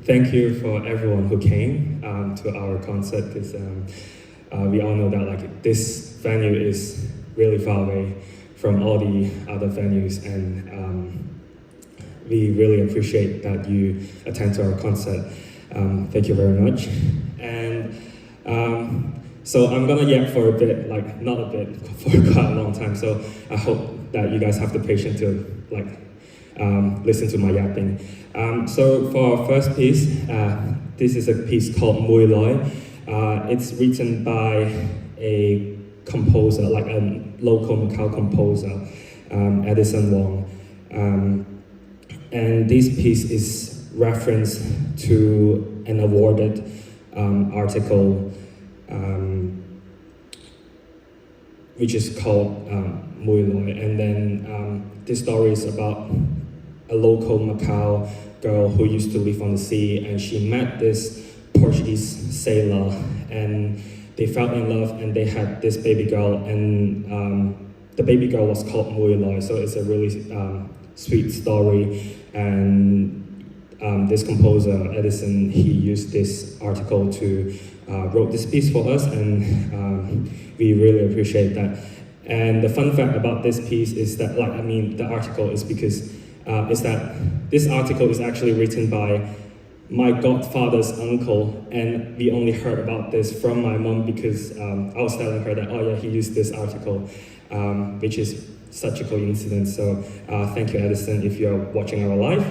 Thank you for everyone who came to our concert, because we all know that like this venue is really far away from all the other venues, and we really appreciate that you attend to our concert. Thank you very much. And so I'm gonna yap for a bit, like not a bit, for quite a long time. So I hope that you guys have the patience to like listen to my yapping. So for our first piece, this is a piece called Mui Loi. It's written by a composer, like a local Macau composer, Edison Wong. And this piece is reference to an awarded article which is called Mui Loi. And then this story is about a local Macau girl who used to live on the sea, and she met this Portuguese sailor, and they fell in love, and they had this baby girl, and the baby girl was called Mui Loi. So it's a really sweet story, and this composer, Edison, he used this article to wrote this piece for us, and we really appreciate that. And the fun fact about this piece is that, like, I mean, the article is because is that this article is actually written by my godfather's uncle, and we only heard about this from my mom because I was telling her that, oh yeah, he used this article, which is such a coincidence. So thank you, Edison, if you're watching our live.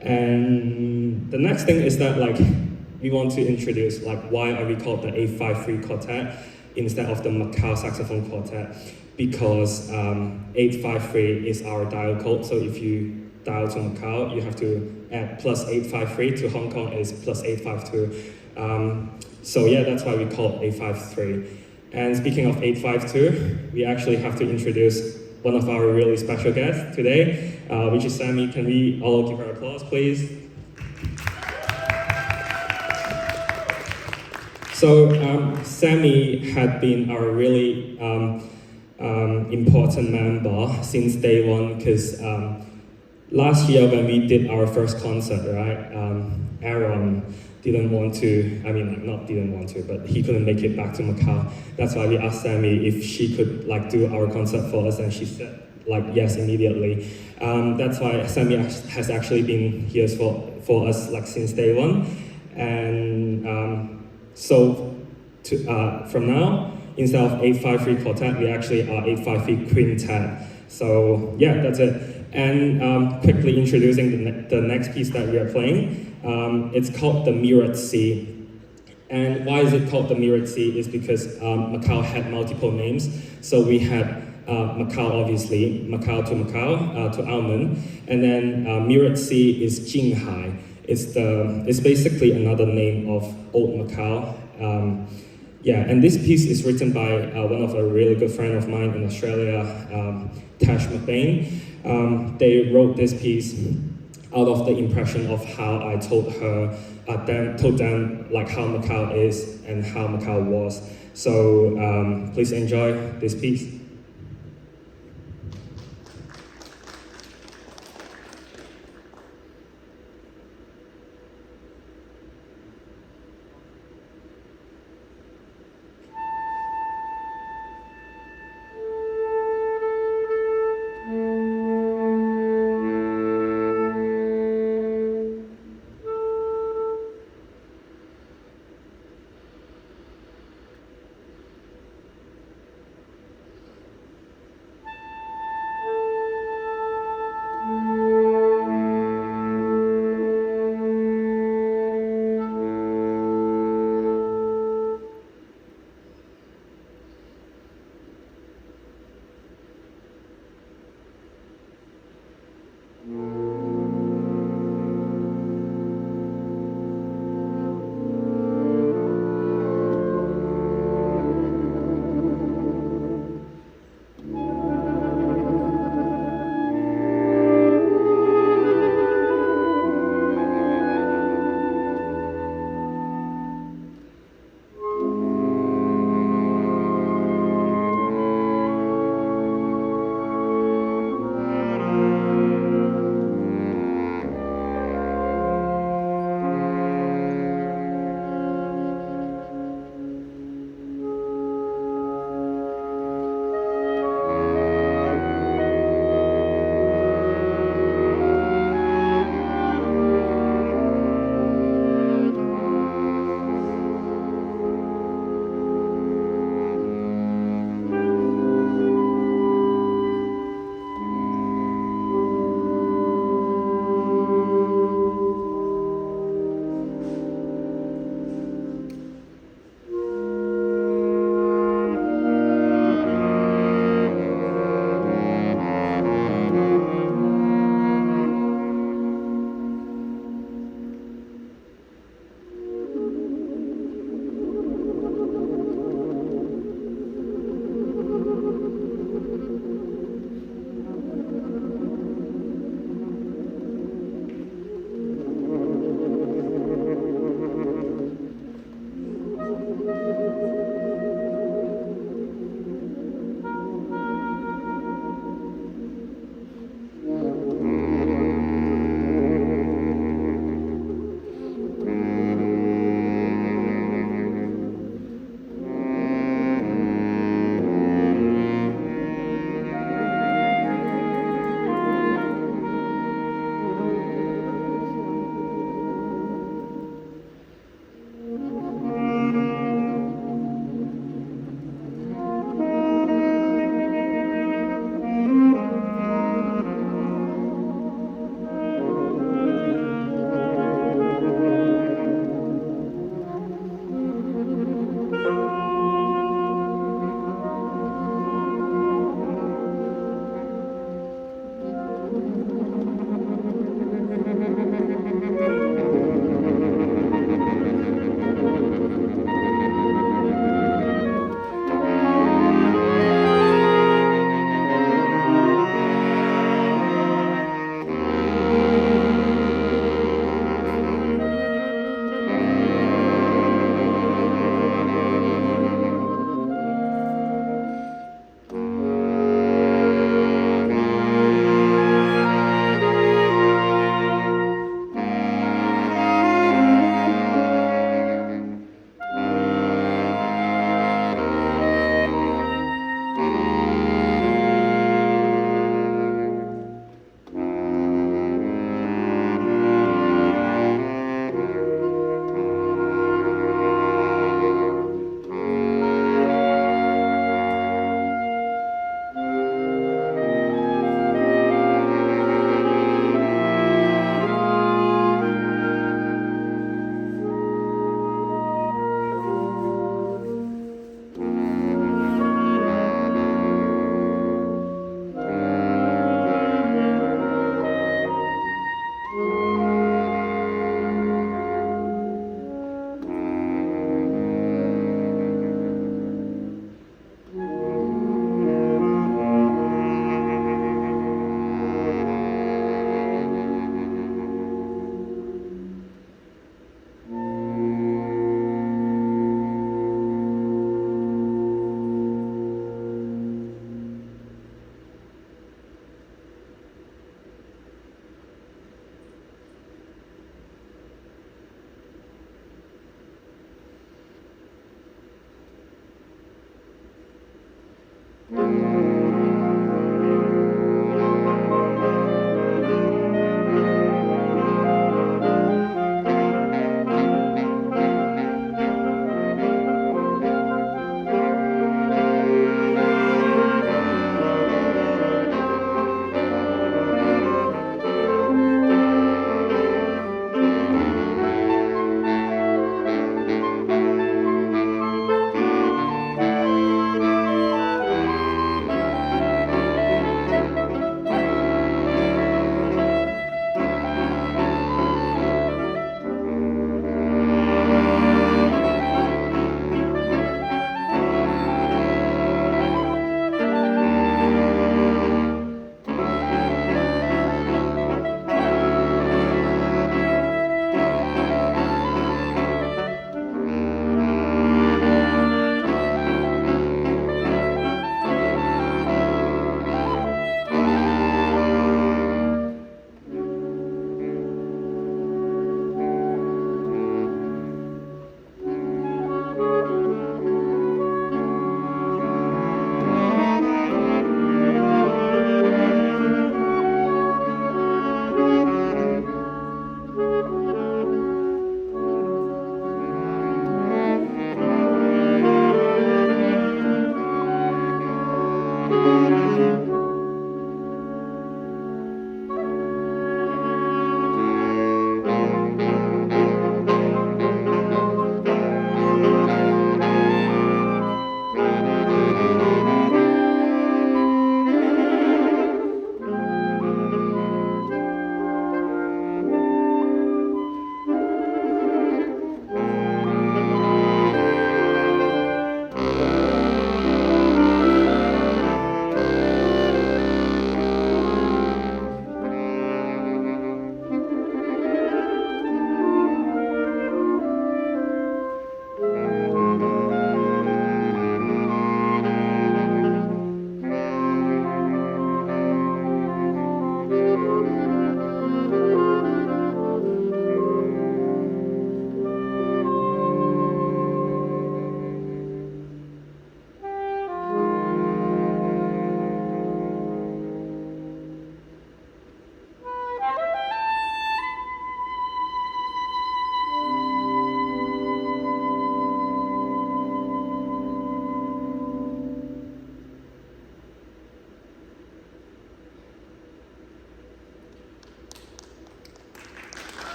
And the next thing is that, like, we want to introduce, like, why are we called the 853 Quartet instead of the Macau Saxophone Quartet? Because 853 is our dial code, so if you dial to Macau, you have to add plus 853. To Hong Kong is plus 852. So yeah, that's why we call it 853. And speaking of 852, we actually have to introduce one of our really special guests today, which is Sammy. Can we all give her applause, please? So Sammy had been our really important member since day one, because last year when we did our first concert, right, Aaron didn't want to, I mean, not didn't want to, but he couldn't make it back to Macau. That's why we asked Sammy if she could like do our concert for us, and she said like yes immediately. That's why Sammy has actually been here for us like since day one. And so from now, instead of 853 Quartet, we actually are 853 Quintet. So yeah, that's it. And quickly introducing the next piece that we are playing. It's called The Mirrored Sea. And why is it called The Mirrored Sea is because Macau had multiple names. So we had Macau, obviously, Macau to Almond. And then Mirrored Sea is Jinghai. It's basically another name of Old Macau. Yeah, and this piece is written by one of a really good friend of mine in Australia, Tash McBain. They wrote this piece out of the impression of how I told them like how Macau is and how Macau was. So please enjoy this piece.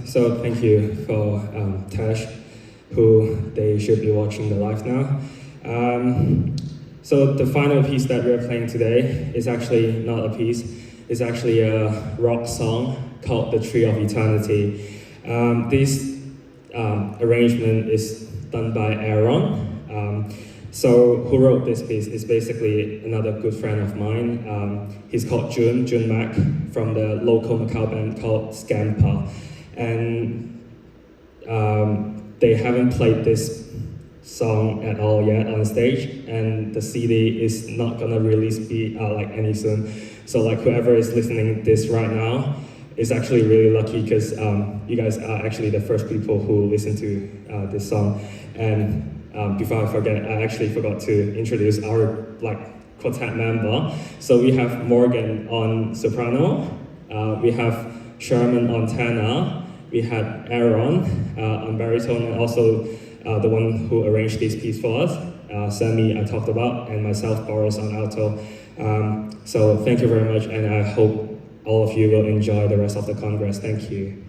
So thank you for Tash, who they should be watching the live now. So the final piece that we're playing today is actually not a piece, it's actually a rock song called The Tree of Eternity. This arrangement is done by Aaron. So who wrote this piece is basically another good friend of mine. He's called Jun Mac from the local Macau band called Scamper. And they haven't played this song at all yet on stage, and the CD is not gonna release like any soon. So like whoever is listening this right now is actually really lucky because you guys are actually the first people who listen to this song. And before I forget, I actually forgot to introduce our quartet member. So we have Morgan on soprano, we have Sherman on tenor, we had Aaron on baritone, and also the one who arranged this piece for us, Sammy I talked about, and myself, Boris, on alto. So thank you very much, and I hope all of you will enjoy the rest of the Congress. Thank you.